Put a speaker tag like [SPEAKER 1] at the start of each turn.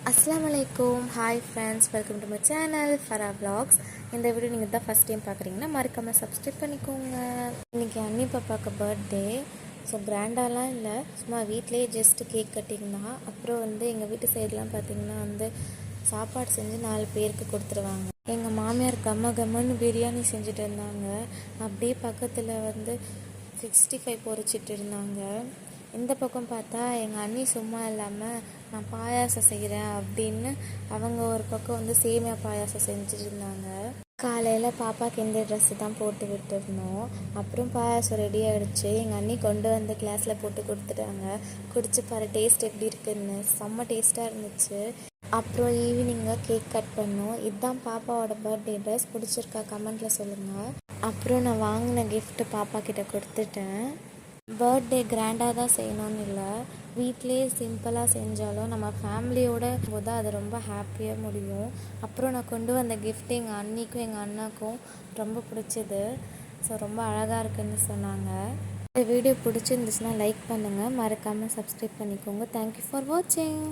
[SPEAKER 1] அஸ்ஸலாமு hi friends, welcome to my channel Farah vlogs. இந்த video நீங்கள் தான் ஃபஸ்ட் டைம் பார்க்குறீங்கன்னா மறக்காமல் சப்ஸ்கிரைப் பண்ணிக்கோங்க. இன்றைக்கி அண்ணி பாப்பாவுக்கு பர்த்டே. ஸோ கிராண்டாலாம் இல்லை, சும்மா வீட்டிலே ஜஸ்ட்டு கேக் கட்டிங் தான். அப்புறம் எங்கள் வீட்டு சைட்லாம் பார்த்திங்கன்னா சாப்பாடு செஞ்சு 4 பேருக்கு கொடுத்துருவாங்க. எங்கள் மாமியார் கம்மன்னு பிரியாணி செஞ்சுட்டு இருந்தாங்க. அப்படியே பக்கத்தில் 65 பொரிச்சிட்டு இருந்தாங்க. இந்த பக்கம் பார்த்தா எங்கள் அண்ணி சும்மா இல்லாமல் நான் பாயாசம் செய்கிறேன் அப்படின்னு அவங்க ஒரு பக்கம் சேமியா பாயாசம் செஞ்சுட்டு இருந்தாங்க. காலையில் பாப்பாவுக்கு இந்த ட்ரெஸ்ஸு தான் போட்டு விட்டுருந்தோம். அப்புறம் பாயாசம் ரெடி ஆகிடுச்சு. எங்கள் அண்ணி கொண்டு வந்து கிளாஸில் போட்டு கொடுத்துட்டாங்க. குடிச்சு பாரு டேஸ்ட் எப்படி இருக்குன்னு. செம்ம டேஸ்ட்டாக இருந்துச்சு. அப்புறம் ஈவினிங்காக கேக் கட் பண்ணோம். இதுதான் பாப்பாவோட பர்த்டே ட்ரெஸ். பிடிச்சிருக்கா கமெண்ட்டில் சொல்லுங்கள். அப்புறம் நான் வாங்கின கிஃப்ட்டு பாப்பா கிட்ட கொடுத்துட்டேன். பர்த்டே கிராண்டாக தான் செய்யணும்னு இல்லை, வீட்டிலே சிம்பிளாக செஞ்சாலும் நம்ம ஃபேமிலியோட போது அது ரொம்ப ஹாப்பியாக முடியும். அப்புறம் நான் கொண்டு வந்த கிஃப்ட் எங்கள் அண்ணிக்கும் எங்கள் அண்ணாக்கும் ரொம்ப பிடிச்சிது. ஸோ ரொம்ப அழகாக இருக்குன்னு சொன்னாங்க. இந்த வீடியோ பிடிச்சிருந்துச்சுன்னா லைக் பண்ணுங்கள், மறக்காமல் சப்ஸ்கிரைப் பண்ணிக்கோங்க. தேங்க்யூ ஃபார் வாட்சிங்.